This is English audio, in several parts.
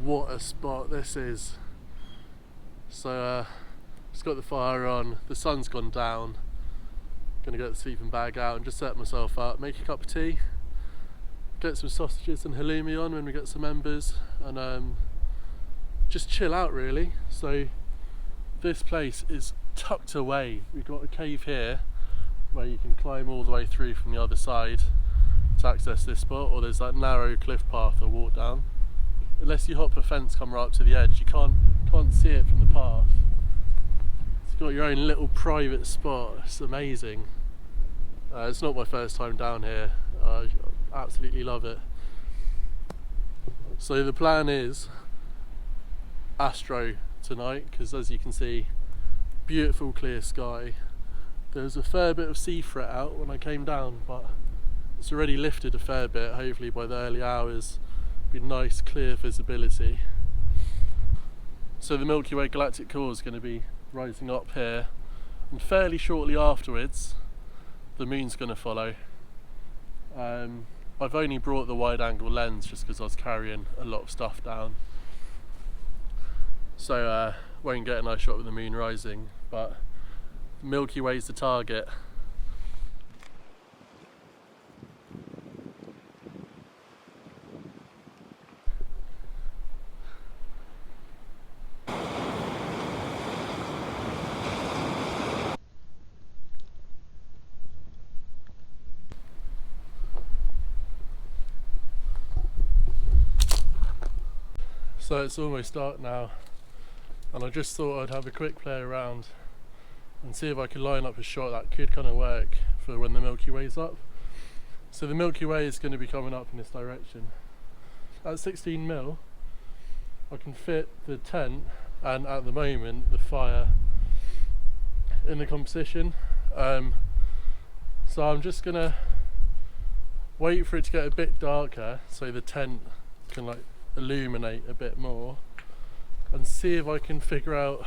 what a spot this is. So just got the fire on, the sun's gone down, gonna get the sleeping bag out and just set myself up, make a cup of tea, get some sausages and halloumi on when we get some embers, and just chill out really. So this place is tucked away. We've got a cave here where you can climb all the way through from the other side to access this spot, or there's that narrow cliff path I walk down. Unless you hop a fence, come right up to the edge, you can't see it from the path. You've got your own little private spot. It's amazing. It's not my first time down here. I absolutely love it. So the plan is Astro tonight, because as you can see, beautiful clear sky. There's a fair bit of sea threat out when I came down, but it's already lifted a fair bit. Hopefully by the early hours be nice clear visibility. So the Milky Way galactic core is going to be rising up here, and fairly shortly afterwards the moon's going to follow. I've only brought the wide angle lens just because I was carrying a lot of stuff down, so won't get a nice shot of the moon rising, but Milky Way's the target. So it's almost dark now, and I just thought I'd have a quick play around and see if I could line up a shot that could kind of work for when the Milky Way's up. So the Milky Way is going to be coming up in this direction. At 16mm I can fit the tent and at the moment the fire in the composition, so I'm just going to wait for it to get a bit darker so the tent can like illuminate a bit more, and see if I can figure out,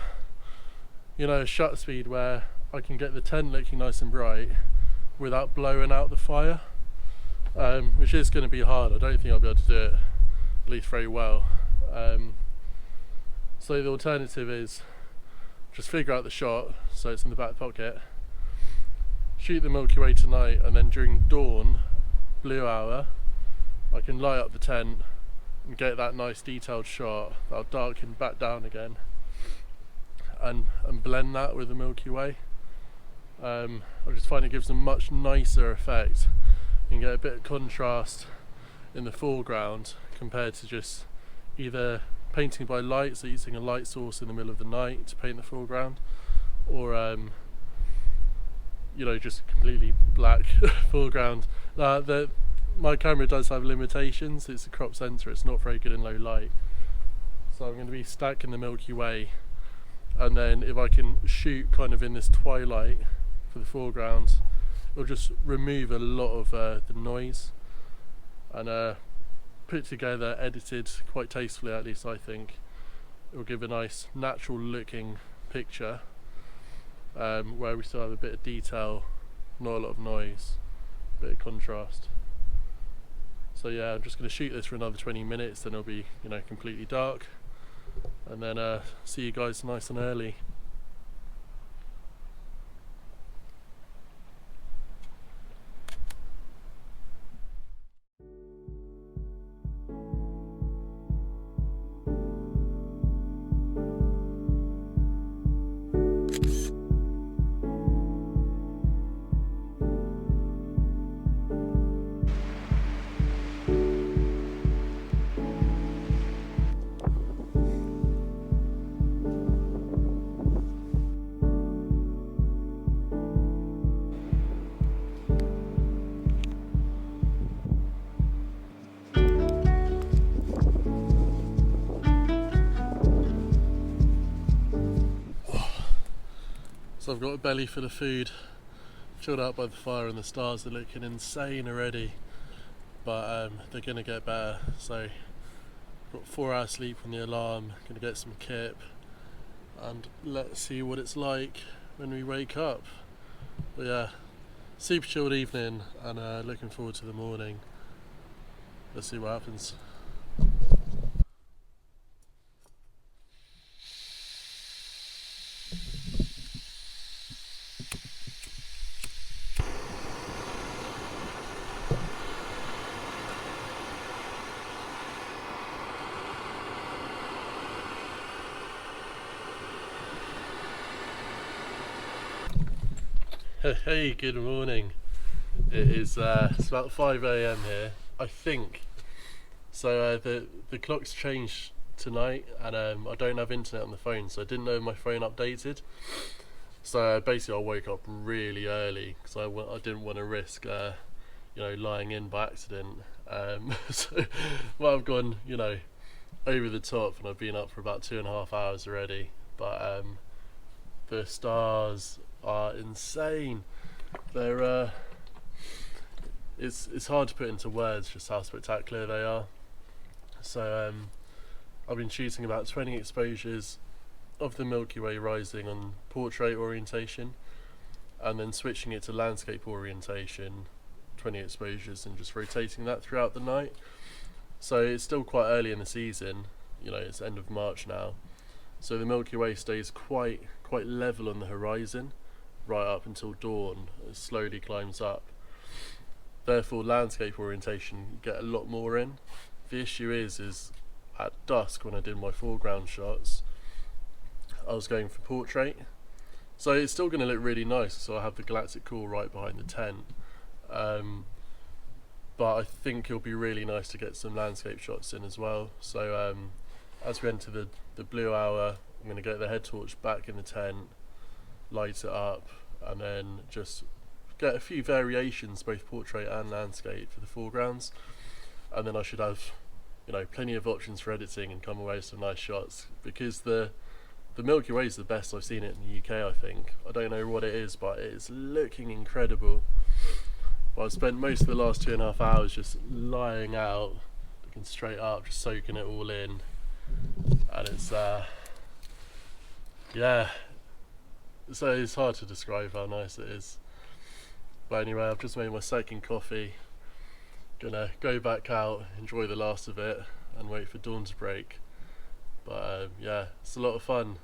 you know, a shutter speed where I can get the tent looking nice and bright without blowing out the fire, which is going to be hard. I don't think I'll be able to do it, at least very well. So the alternative is just figure out the shot so it's in the back pocket, shoot the Milky Way tonight, and then during dawn, blue hour, I can light up the tent and get that nice detailed shot that'll darken back down again, and blend that with the Milky Way. I just find it gives a much nicer effect. You can get a bit of contrast in the foreground compared to just either painting by light, so using a light source in the middle of the night to paint the foreground, or you know, just completely black foreground. My camera does have limitations. It's a crop sensor, it's not very good in low light, so I'm going to be stacking the Milky Way, and then if I can shoot kind of in this twilight for the foreground, it'll just remove a lot of the noise and put together, edited quite tastefully, at least I think. It will give a nice natural looking picture, where we still have a bit of detail, not a lot of noise, a bit of contrast. So yeah, I'm just going to shoot this for another 20 minutes, then it'll be, you know, completely dark, and then see you guys nice and early. So I've got a belly full of food, chilled out by the fire, and the stars are looking insane already, but they're going to get better. So got 4 hours sleep on the alarm, going to get some kip, and let's see what it's like when we wake up. But yeah, super chilled evening, and looking forward to the morning. Let's see what happens. Hey, good morning. It is it's about 5 a.m. here, I think. So the clock's changed tonight, and I don't have internet on the phone, so I didn't know my phone updated. So basically, I woke up really early because I didn't want to risk lying in by accident. So well, I've gone over the top, and I've been up for about 2.5 hours already. But the stars are insane. They're it's hard to put into words just how spectacular they are. So I've been shooting about 20 exposures of the Milky Way rising on portrait orientation, and then switching it to landscape orientation, 20 exposures, and just rotating that throughout the night. So it's still quite early in the season, it's end of March now, so the Milky Way stays quite level on the horizon right up until dawn. It slowly climbs up. Therefore, landscape orientation, you get a lot more in. The issue is at dusk, when I did my foreground shots, I was going for portrait, so it's still going to look really nice. So I have the galactic core right behind the tent, but I think it'll be really nice to get some landscape shots in as well. So as we enter the blue hour, I'm going to get the head torch back in the tent, light it up, and then just get a few variations, both portrait and landscape, for the foregrounds, and then I should have plenty of options for editing and come away with some nice shots, because the Milky Way is the best I've seen it in the UK, I think. I don't know what it is, but it's looking incredible. But I've spent most of the last 2.5 hours just lying out, looking straight up, just soaking it all in, and it's so it's hard to describe how nice it is. But anyway, I've just made my second coffee, gonna go back out, enjoy the last of it, and wait for dawn to break. But it's a lot of fun.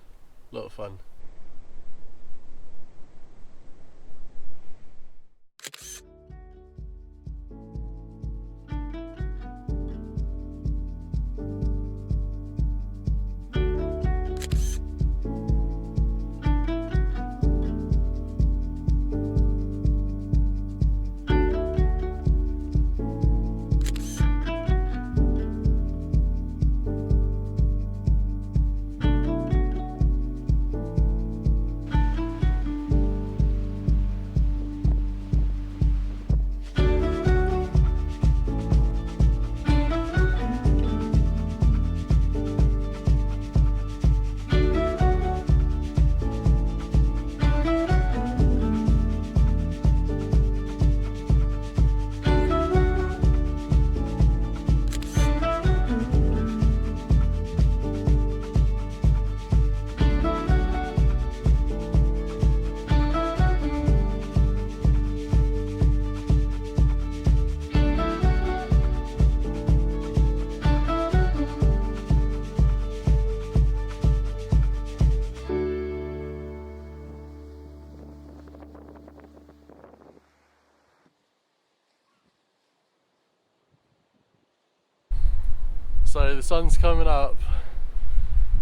So the sun's coming up.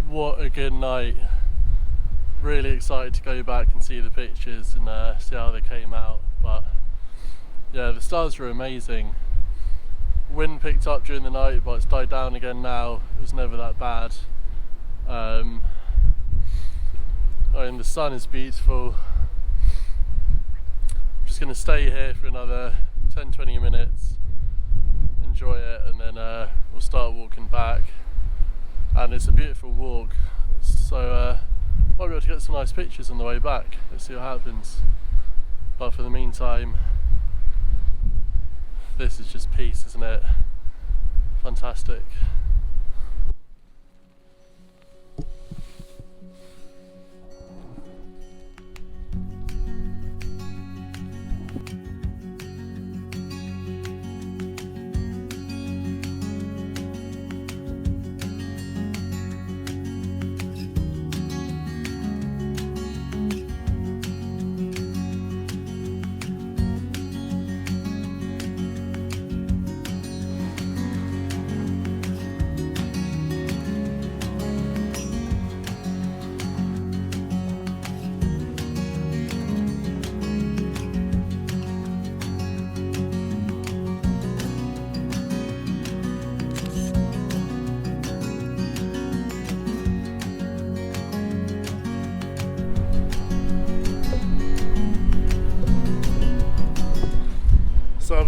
What a good night. Really excited to go back and see the pictures and see how they came out. But yeah, the stars were amazing. Wind picked up during the night, but it's died down again now. It was never that bad. The sun is beautiful. I'm just going to stay here for another 10-20 minutes, enjoy it, and then we'll start walking back. And it's a beautiful walk, so might be able to get some nice pictures on the way back. Let's see what happens. But for the meantime, this is just peace, isn't it? Fantastic.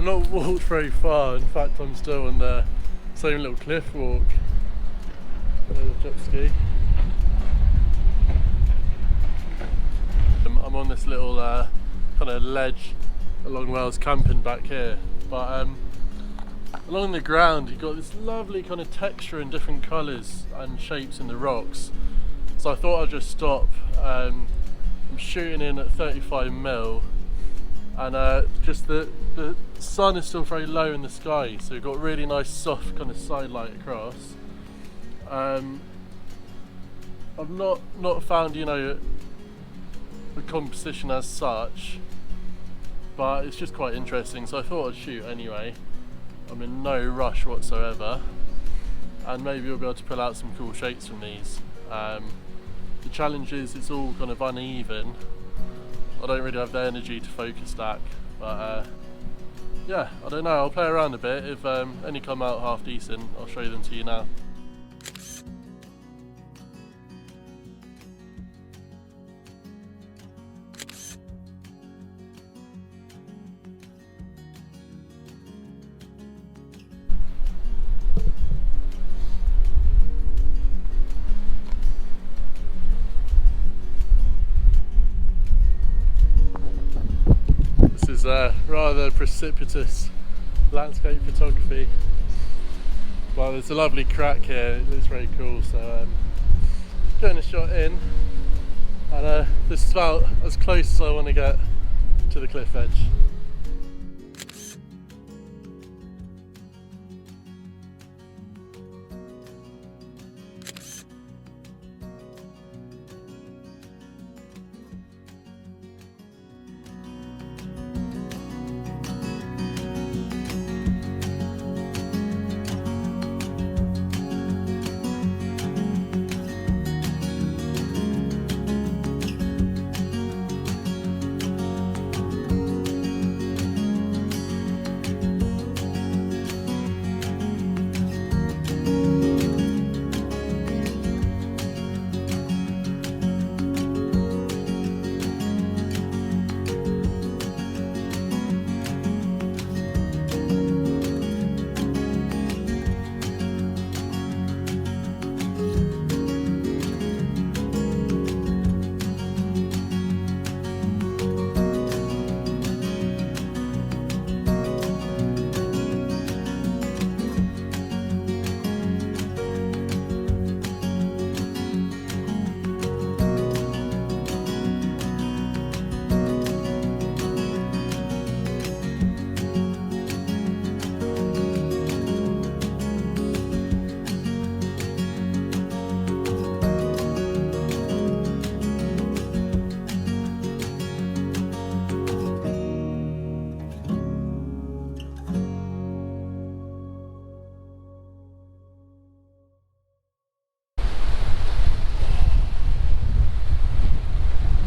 not walked very far. In fact, I'm still on the same little cliff walk. There's a jet ski. I'm on this little kind of ledge along where I was camping back here, but along the ground you've got this lovely kind of texture and different colours and shapes in the rocks. So I thought I'd just stop. I'm shooting in at 35mm, and just the sun is still very low in the sky, so you've got really nice soft kind of side light across. I've not found, you know, the composition as such, but it's just quite interesting, so I thought I'd shoot anyway. I'm in no rush whatsoever, and maybe we'll be able to pull out some cool shapes from these. The challenge is it's all kind of uneven. I don't really have the energy to focus stack, but yeah, I don't know, I'll play around a bit. If any come out half decent, I'll show them to you now. This is rather precipitous landscape photography, but there's a lovely crack here. It looks very cool, so getting a shot in, and this is about as close as I want to get to the cliff edge.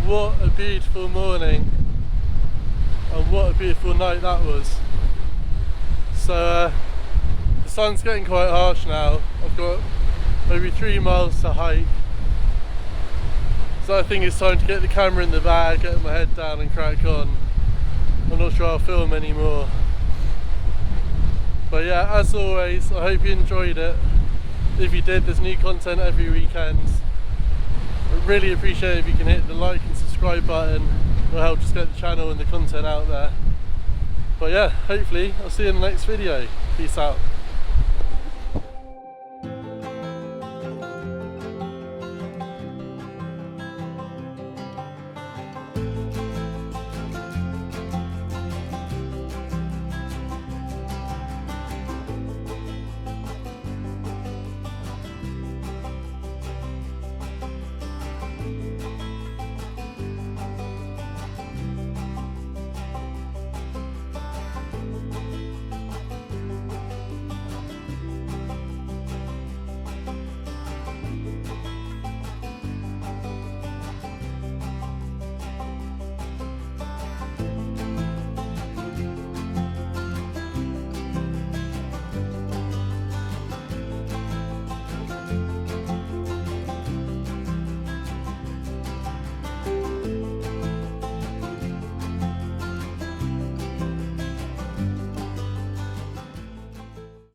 What a beautiful morning, and what a beautiful night that was. So the sun's getting quite harsh now. I've got maybe 3 miles to hike, so I think it's time to get the camera in the bag, get my head down and crack on. I'm not sure I'll film anymore, but yeah, as always, I hope you enjoyed it. If you did, there's new content every weekend. I really appreciate it if you can hit the like and subscribe button. It'll help just get the channel and the content out there. But yeah, hopefully I'll see you in the next video. Peace out.